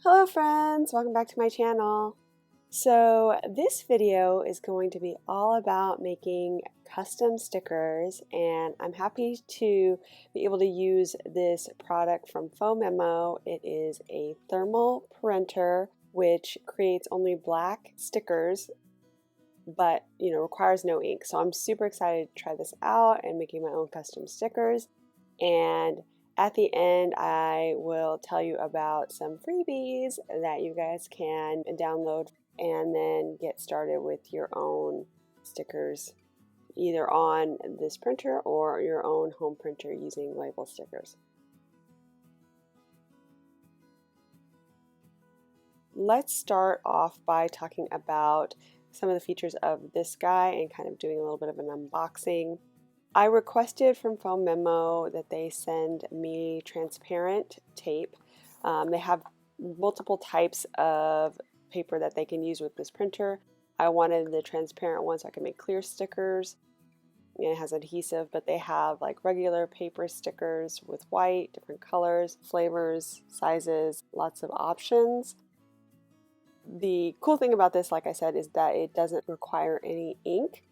Hello friends, welcome back to my channel. So this video is going to be all about making custom stickers, and I'm happy to be able to use this product from Phomemo. It is a thermal printer which creates only black stickers but requires no ink. So I'm super excited to try this out and making my own custom stickers. And at the end, I will tell you about some freebies that you guys can download and then get started with your own stickers, either on this printer or your own home printer using label stickers. Let's start off by talking about some of the features of this guy and kind of doing a little bit of an unboxing. I requested from Phomemo that they send me transparent tape. They have multiple types of paper that they can use with this printer. I wanted the transparent one so I can make clear stickers. And it has adhesive, but they have like regular paper stickers with white, different colors, flavors, sizes, lots of options. The cool thing about this, like I said, is that it doesn't require any ink.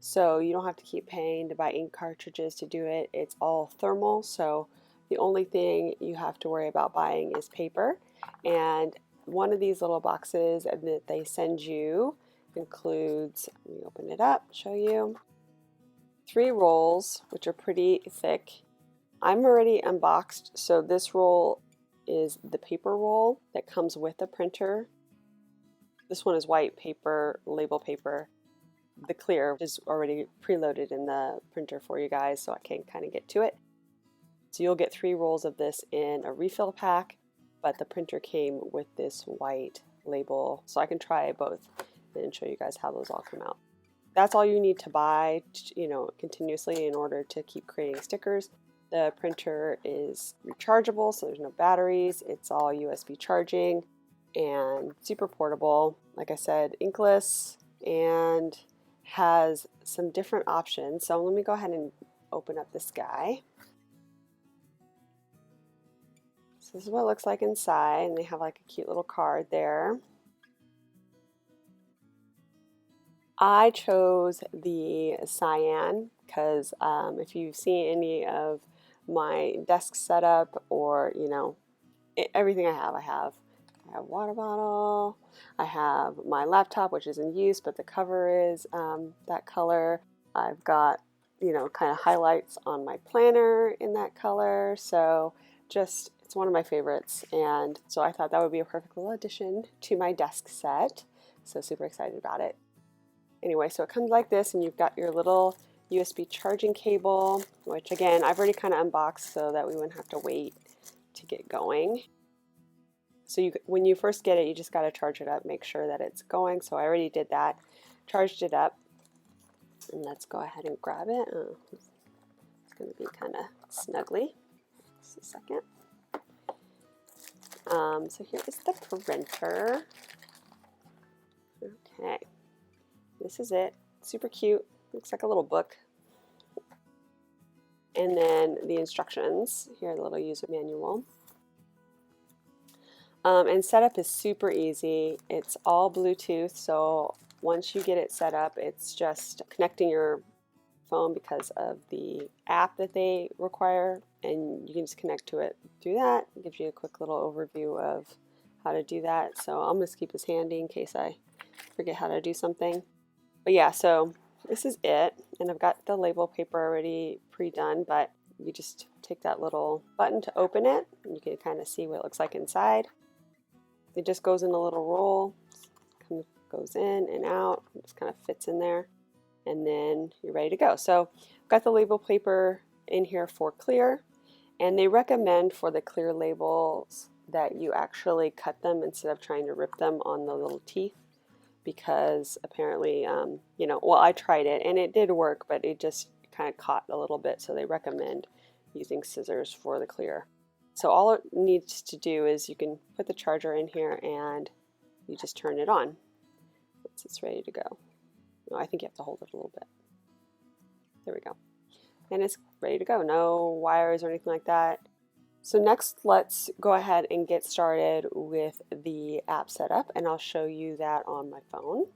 So you don't have to keep paying to buy ink cartridges to do it. It's all thermal, so the only thing you have to worry about buying is paper. And one of these little boxes that they send you includes, let me open it up, show you, 3 rolls, which are pretty thick. I'm already unboxed, so this roll is the paper roll that comes with the printer. This one is white paper, label paper. The clear is already preloaded in the printer for you guys, so I can kind of get to it. So you'll get 3 rolls of this in a refill pack, but the printer came with this white label, so I can try both and show you guys how those all come out. That's all you need to buy, continuously in order to keep creating stickers. The printer is rechargeable, so there's no batteries. It's all USB charging and super portable. Like I said, inkless, and has some different options. So let me go ahead and open up this guy. So this is what it looks like inside, and they have like a cute little card there. I chose the cyan because if you've seen any of my desk setup or everything I have a water bottle, I have my laptop, which is in use, but the cover is that color. I've got, kind of highlights on my planner in that color. So it's one of my favorites. And so I thought that would be a perfect little addition to my desk set. So super excited about it. Anyway, so it comes like this, and you've got your little USB charging cable, which again, I've already kind of unboxed so that we wouldn't have to wait to get going. So when you first get it, you just got to charge it up, make sure that it's going. So I already did that, charged it up, and let's go ahead and grab it. Oh, it's going to be kind of snuggly. Just a second. So here is the printer. Okay, this is it. Super cute. Looks like a little book. And then the instructions. Here, the little user manual. And setup is super easy. It's all Bluetooth, so once you get it set up, it's just connecting your phone because of the app that they require, and you can just connect to it through that. It gives you a quick little overview of how to do that. So I'm going to keep this handy in case I forget how to do something. But yeah, so this is it, and I've got the label paper already pre-done, but you just take that little button to open it, and you can kind of see what it looks like inside. It just goes in a little roll, kind of goes in and out, just kind of fits in there, and then you're ready to go. So I've got the label paper in here for clear, and they recommend for the clear labels that you actually cut them instead of trying to rip them on the little teeth, because apparently, well, I tried it and it did work, but it just kind of caught a little bit, so they recommend using scissors for the clear. So all it needs to do is you can put the charger in here and you just turn it on once it's ready to go. No, I think you have to hold it a little bit. There we go. And it's ready to go. No wires or anything like that. So next, let's go ahead and get started with the app setup, and I'll show you that on my phone.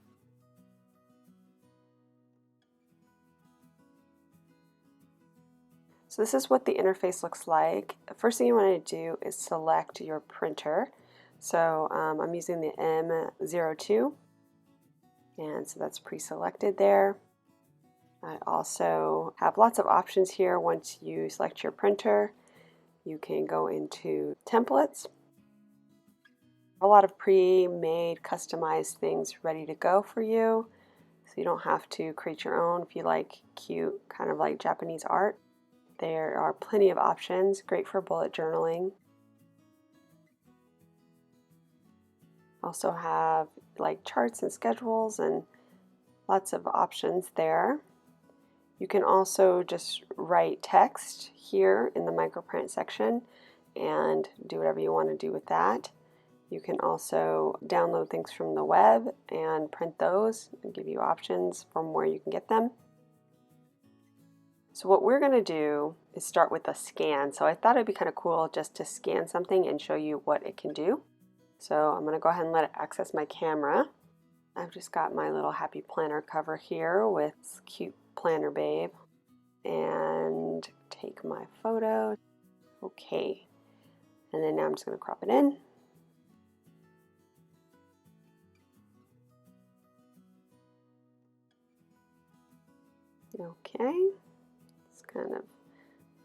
So this is what the interface looks like. The first thing you want to do is select your printer. So I'm using the M02, and so that's pre-selected there. I also have lots of options here. Once you select your printer, you can go into templates. A lot of pre-made, customized things ready to go for you, so you don't have to create your own if you like cute, kind of like Japanese art. There are plenty of options, great for bullet journaling. Also have like charts and schedules and lots of options there. You can also just write text here in the microprint section and do whatever you want to do with that. You can also download things from the web and print those and give you options from where you can get them. So what we're going to do is start with a scan. So I thought it'd be kind of cool just to scan something and show you what it can do. So I'm going to go ahead and let it access my camera. I've just got my little happy planner cover here with this cute planner babe, and take my photo. Okay, and then now I'm just going to crop it in. Okay, just kind of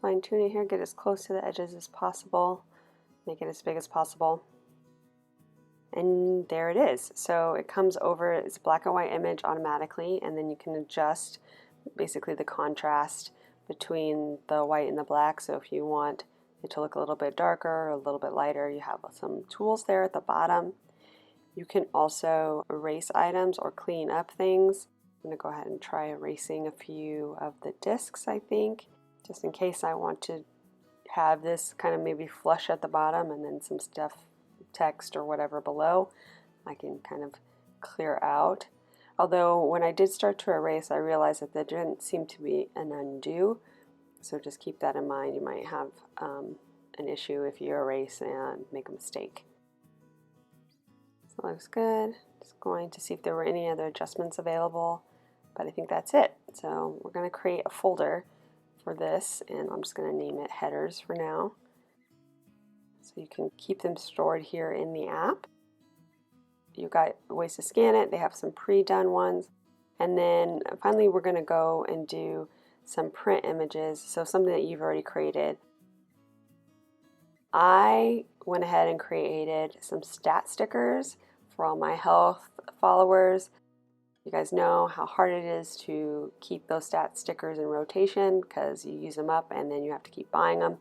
fine tune it here, get as close to the edges as possible, make it as big as possible. And there it is. So it comes over, it's a black and white image automatically, and then you can adjust basically the contrast between the white and the black. So if you want it to look a little bit darker or a little bit lighter, you have some tools there at the bottom. You can also erase items or clean up things. I'm going to go ahead and try erasing a few of the discs, I think, just in case I want to have this kind of maybe flush at the bottom and then some stuff, text or whatever below, I can kind of clear out. Although when I did start to erase, I realized that there didn't seem to be an undo, so just keep that in mind. You might have an issue if you erase and make a mistake. So it looks good. Just going to see if there were any other adjustments available, but I think that's it. So we're going to create a folder for this, and I'm just going to name it headers for now. So you can keep them stored here in the app. You've got ways to scan it. They have some pre-done ones. And then finally we're going to go and do some print images, so something that you've already created. I went ahead and created some stat stickers for all my health followers. You guys know how hard it is to keep those stat stickers in rotation because you use them up and then you have to keep buying them.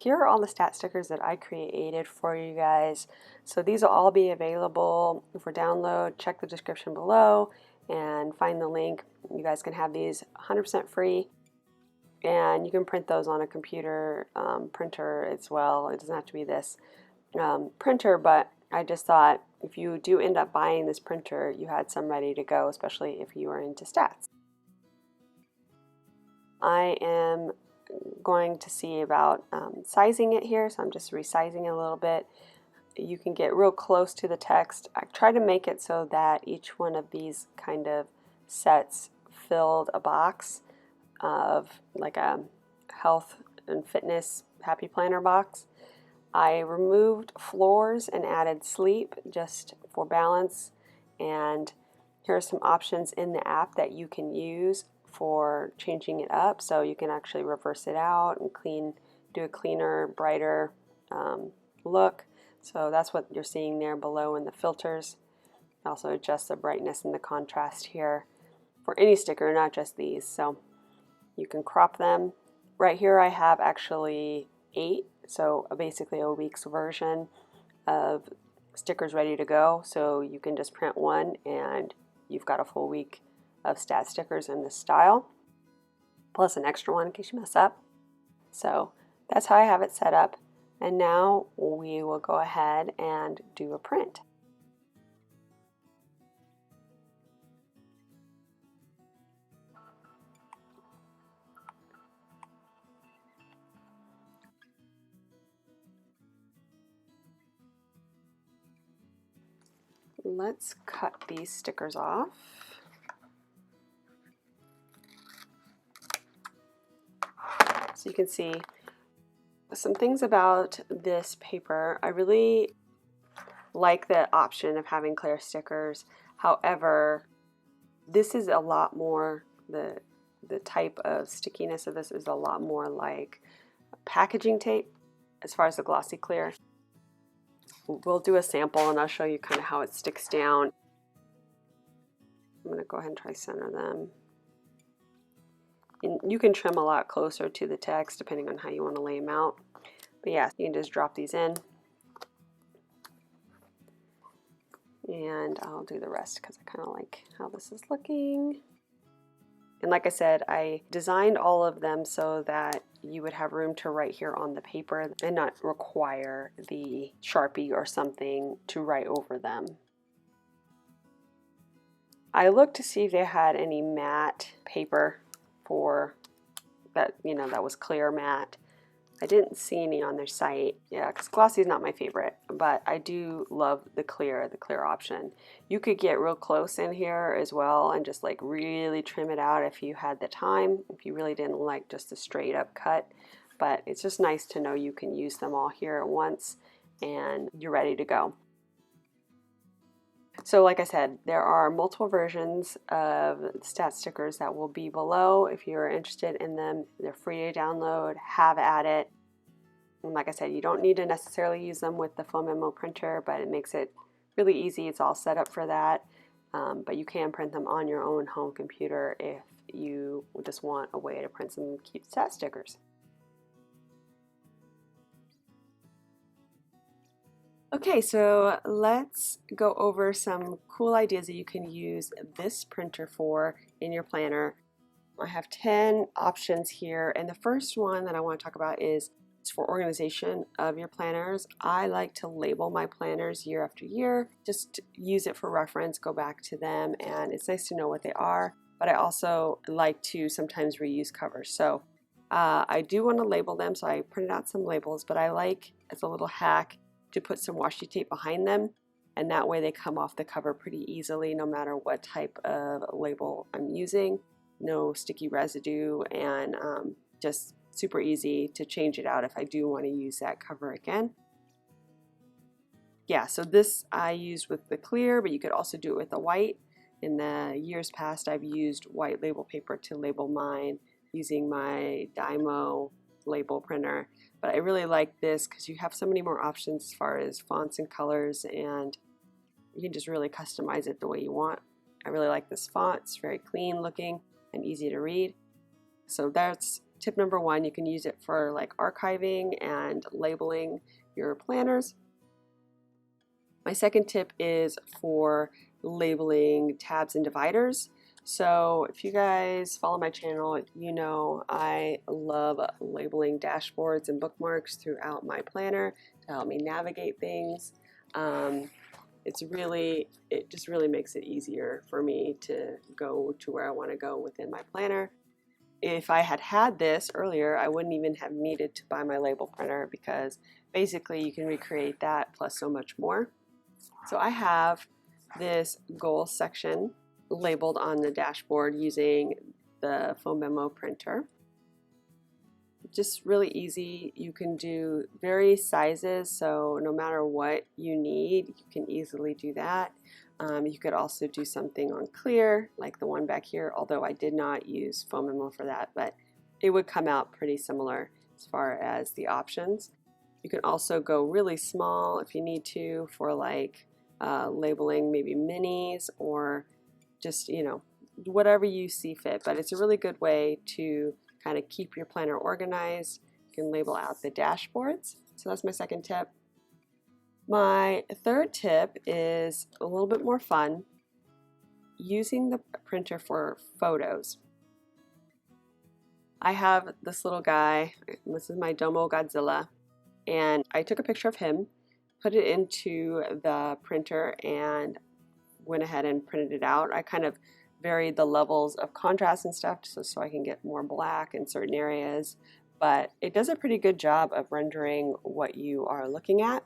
Here are all the stat stickers that I created for you guys. So these will all be available for download. Check the description below and find the link. You guys can have these 100% free, and you can print those on a computer printer as well. It doesn't have to be this printer, but I just thought if you do end up buying this printer, you had some ready to go, especially if you are into stats. I am going to see about sizing it here, so I'm just resizing it a little bit. You can get real close to the text. I try to make it so that each one of these kind of sets filled a box of like a health and fitness happy planner box. I removed floors and added sleep just for balance, and here are some options in the app that you can use for changing it up, so you can actually reverse it out and do a cleaner, brighter look. So that's what you're seeing there below in the filters. Also adjust the brightness and the contrast here for any sticker, not just these. So you can crop them. Right here I have actually 8, so basically a week's version of stickers ready to go. So you can just print one and you've got a full week of stat stickers in this style, plus an extra one in case you mess up. So that's how I have it set up. And now we will go ahead and do a print. let's cut these stickers off. So you can see some things about this paper. I really like the option of having clear stickers. However, this is a lot more, the type of stickiness of this is a lot more like packaging tape as far as the glossy clear. We'll do a sample and I'll show you kind of how it sticks down. I'm going to go ahead and try to center them. And you can trim a lot closer to the text depending on how you want to lay them out. But yeah, you can just drop these in. And I'll do the rest because I kind of like how this is looking. And like I said, I designed all of them so that you would have room to write here on the paper and not require the Sharpie or something to write over them. I looked to see if they had any matte paper for that, you know, that was clear matte. I didn't see any on their site. Yeah, because glossy is not my favorite, but I do love the clear option. You could get real close in here as well and just like really trim it out if you had the time, if you really didn't like just a straight up cut. But it's just nice to know you can use them all here at once and you're ready to go. So like I said, there are multiple versions of stat stickers that will be below. If you're interested in them, they're free to download, have at it. And like I said, you don't need to necessarily use them with the Phomemo printer, but it makes it really easy. It's all set up for that. But you can print them on your own home computer if you just want a way to print some cute stat stickers. Okay, so let's go over some cool ideas that you can use this printer for in your planner. I have 10 options here, and the first one that I want to talk about is for organization of your planners. I like to label my planners year after year, just use it for reference, go back to them, and it's nice to know what they are, but I also like to sometimes reuse covers. So I do want to label them, so I printed out some labels, but I like, as a little hack, to put some washi tape behind them, and that way they come off the cover pretty easily no matter what type of label I'm using. No sticky residue, and just super easy to change it out if I do want to use that cover again. Yeah, so this I used with the clear, but you could also do it with the white. In the years past, I've used white label paper to label mine using my Dymo label printer. But I really like this because you have so many more options as far as fonts and colors, and you can just really customize it the way you want. I really like this font. It's very clean looking and easy to read. So that's tip number one. You can use it for like archiving and labeling your planners. My second tip is for labeling tabs and dividers. So if you guys follow my channel, you know I love labeling dashboards and bookmarks throughout my planner to help me navigate things. It just really makes it easier for me to go to where I want to go within my planner. If I had had this earlier, I wouldn't even have needed to buy my label printer because basically you can recreate that plus so much more. So I have this goal section labeled on the dashboard using the Phomemo printer. Just really easy. You can do various sizes, so no matter what you need, you can easily do that. You could also do something on clear, like the one back here, although I did not use Phomemo for that, but it would come out pretty similar as far as the options. You can also go really small if you need to for like labeling maybe minis or just, you know, whatever you see fit, but it's a really good way to kind of keep your planner organized. You can label out the dashboards. So that's my second tip. My third tip is a little bit more fun, using the printer for photos. I have this little guy, this is my Domo Godzilla, and I took a picture of him, put it into the printer, and went ahead and printed it out. I kind of varied the levels of contrast and stuff so I can get more black in certain areas, but it does a pretty good job of rendering what you are looking at.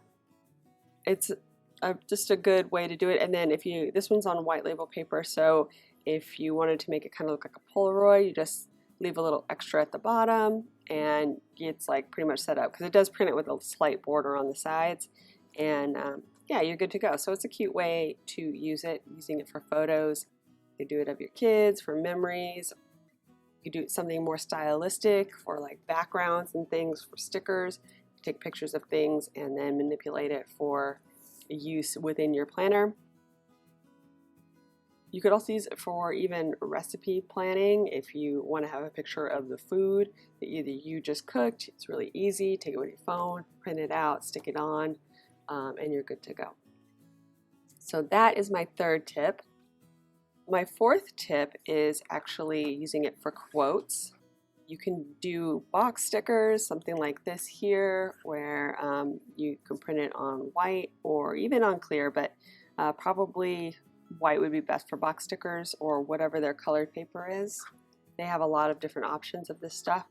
It's just a good way to do it. And then if you, this one's on white label paper, so if you wanted to make it kind of look like a Polaroid, you just leave a little extra at the bottom and it's like pretty much set up, because it does print it with a slight border on the sides. And yeah, you're good to go. So it's a cute way to use it, using it for photos. You could do it of your kids, for memories. You could do something more stylistic for like backgrounds and things, for stickers. Take pictures of things and then manipulate it for use within your planner. You could also use it for even recipe planning. If you want to have a picture of the food that either you just cooked, it's really easy. Take it with your phone, print it out, stick it on, and you're good to go. So that is my third tip. My fourth tip is actually using it for quotes. You can do box stickers, something like this here, where you can print it on white or even on clear, but probably white would be best for box stickers or whatever their colored paper is. They have a lot of different options of this stuff.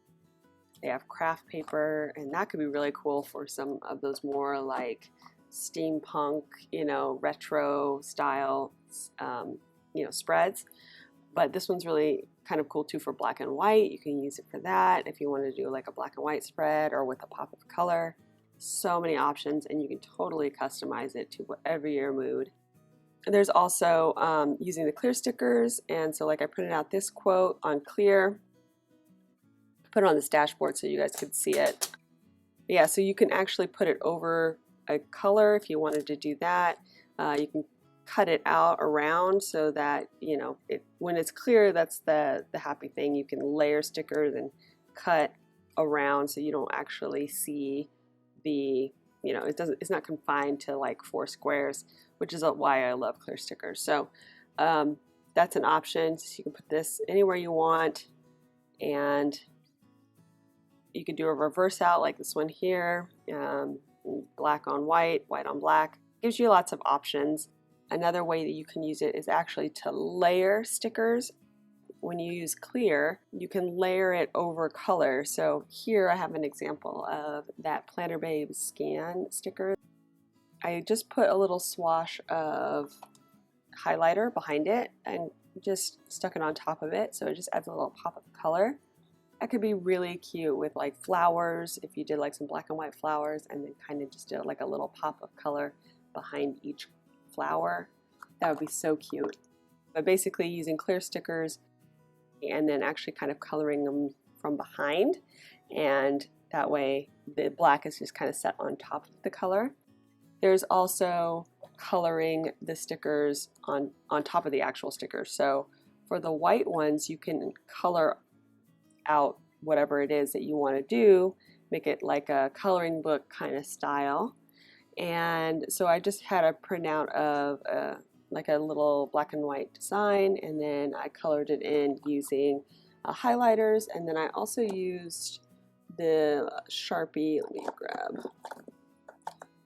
They have craft paper, and that could be really cool for some of those more like steampunk, retro style, spreads. But this one's really kind of cool too for black and white. You can use it for that if you want to do like a black and white spread or with a pop of color. So many options, and you can totally customize it to whatever your mood. And there's also using the clear stickers, and so like I printed out this quote on clear, put it on this dashboard so you guys could see it. Yeah, so you can actually put it over a color if you wanted to do that. You can cut it out around so that when it's clear, that's the happy thing. You can layer stickers and cut around so you don't actually see the it's not confined to like 4 squares, which is why I love clear stickers. So that's an option. So you can put this anywhere you want, and you can do a reverse out like this one here, black on white, white on black. Gives you lots of options. Another way that you can use it is actually to layer stickers. When you use clear, you can layer it over color. So here I have an example of that Planner Babe scan sticker. I just put a little swash of highlighter behind it and just stuck it on top of it, so it just adds a little pop of color. That could be really cute with like flowers, if you did like some black and white flowers and then kind of just did like a little pop of color behind each flower. That would be so cute. But basically using clear stickers and then actually kind of coloring them from behind, and that way the black is just kind of set on top of the color. There's also coloring the stickers on top of the actual stickers. So for the white ones, you can color out whatever it is that you want to do, make it like a coloring book kind of style. And so I just had a printout of like a little black and white design, and then I colored it in using highlighters, and then I also used the Sharpie. Let me grab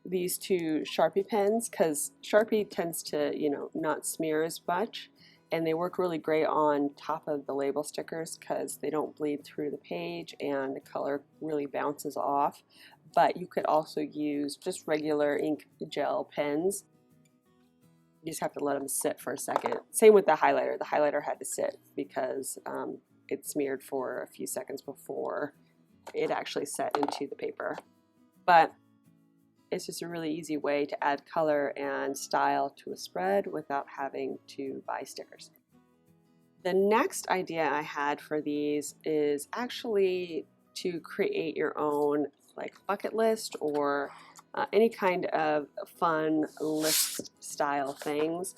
these 2 Sharpie pens, because Sharpie tends to not smear as much, and they work really great on top of the label stickers because they don't bleed through the page and the color really bounces off. But you could also use just regular ink gel pens. You just have to let them sit for a second. Same with the highlighter. The highlighter had to sit because it smeared for a few seconds before it actually set into the paper. But it's just a really easy way to add color and style to a spread without having to buy stickers. The next idea I had for these is actually to create your own like bucket list or any kind of fun list style things.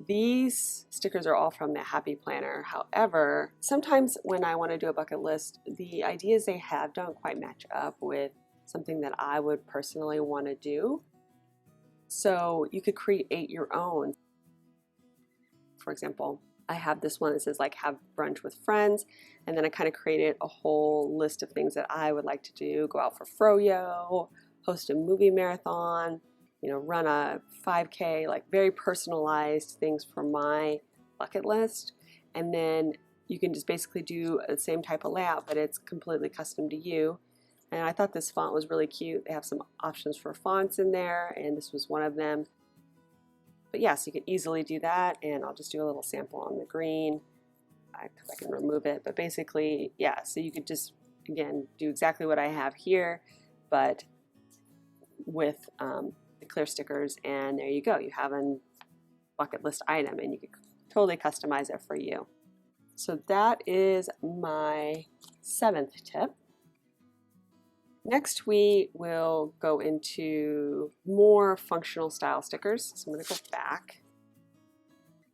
These stickers are all from the Happy Planner. However, sometimes when I want to do a bucket list, the ideas they have don't quite match up with something that I would personally want to do. So you could create your own. For example, I have this one that says like have brunch with friends, and then I kind of created a whole list of things that I would like to do: go out for froyo, host a movie marathon, run a 5K, like very personalized things for my bucket list. And then you can just basically do the same type of layout, but it's completely custom to you. And I thought this font was really cute. They have some options for fonts in there, and this was one of them. But yes, you can easily do that, and I'll just do a little sample on the green because I can remove it. But basically, yeah, so you could just, again, do exactly what I have here, but with the clear stickers, and there you go. You have a bucket list item, and you can totally customize it for you. So that is my 7th tip. Next, we will go into more functional style stickers. So I'm going to go back.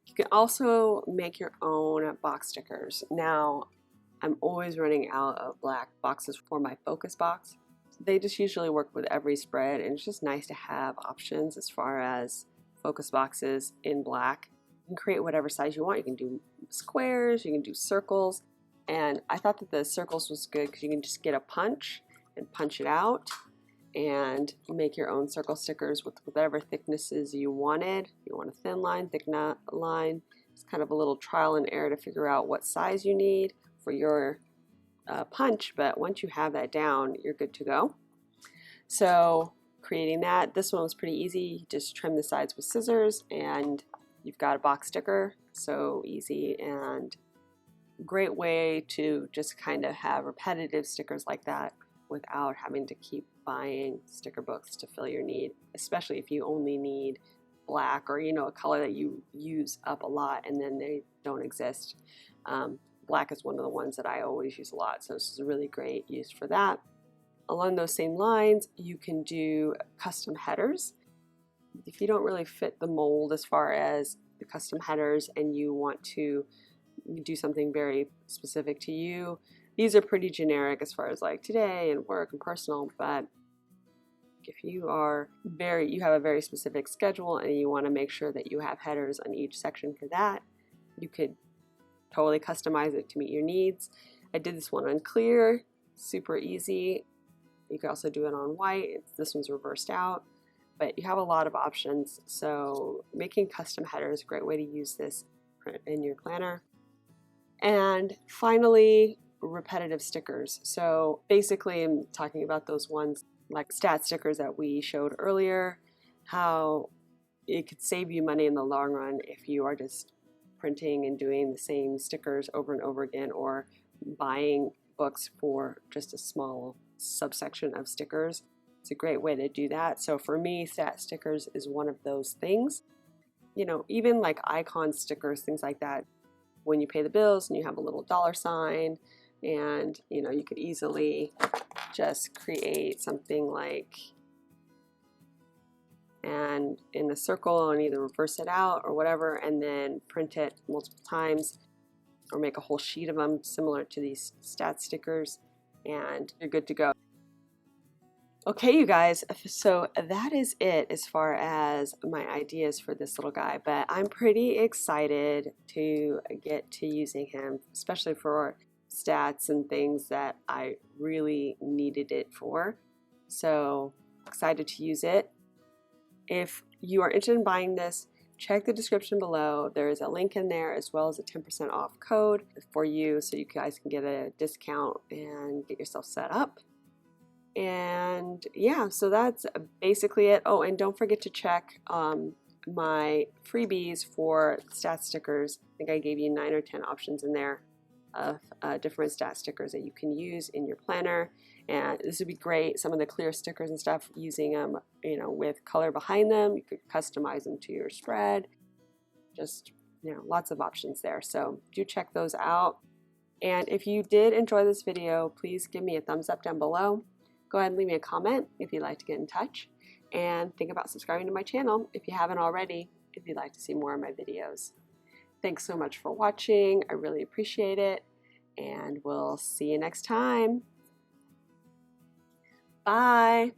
You can also make your own box stickers. Now, I'm always running out of black boxes for my focus box. They just usually work with every spread, and it's just nice to have options as far as focus boxes in black. You can create whatever size you want. You can do squares, you can do circles, and I thought that the circles was good because you can just get a punch and punch it out and make your own circle stickers with whatever thicknesses you wanted. You want a thin line, thick line. It's kind of a little trial and error to figure out what size you need for your punch, but once you have that down, you're good to go. So creating that, this one was pretty easy. You just trim the sides with scissors and you've got a box sticker. So easy and great way to just kind of have repetitive stickers like that without having to keep buying sticker books to fill your need, especially if you only need black or, you know, a color that you use up a lot and then they don't exist. Black is one of the ones that I always use a lot, so this is a really great use for that. Along those same lines, you can do custom headers. If you don't really fit the mold as far as the custom headers and you want to do something very specific to you, these are pretty generic as far as like today and work and personal, but if you have a very specific schedule and you want to make sure that you have headers on each section for that, you could totally customize it to meet your needs. I did this one on clear, super easy. You could also do it on white. This one's reversed out, but you have a lot of options. So making custom headers is a great way to use this in your planner. And finally, repetitive stickers. So basically I'm talking about those ones like stat stickers that we showed earlier, how it could save you money in the long run if you are just printing and doing the same stickers over and over again, or buying books for just a small subsection of stickers. It's a great way to do that. So for me, stat stickers is one of those things. You know, even like icon stickers, things like that, when you pay the bills and you have a little dollar sign, and you know, you could easily just create something like, and in a circle and either reverse it out or whatever, and then print it multiple times or make a whole sheet of them similar to these stat stickers, and you're good to go. Okay, you guys, so that is it as far as my ideas for this little guy, but I'm pretty excited to get to using him, especially for stats and things that I really needed it for. So excited to use it. If you are interested in buying this, check the description below. There is a link in there as well as a 10% off code for you so you guys can get a discount and get yourself set up. And yeah, so that's basically it. Oh, and don't forget to check my freebies for stat stickers. I think I gave you 9 or 10 options in there of different stat stickers that you can use in your planner. And this would be great. Some of the clear stickers and stuff, using them, you know, with color behind them. You could customize them to your spread. Just, you know, lots of options there. So do check those out. And if you did enjoy this video, please give me a thumbs up down below. Go ahead and leave me a comment if you'd like to get in touch. And think about subscribing to my channel if you haven't already, if you'd like to see more of my videos. Thanks so much for watching. I really appreciate it. And we'll see you next time. Bye.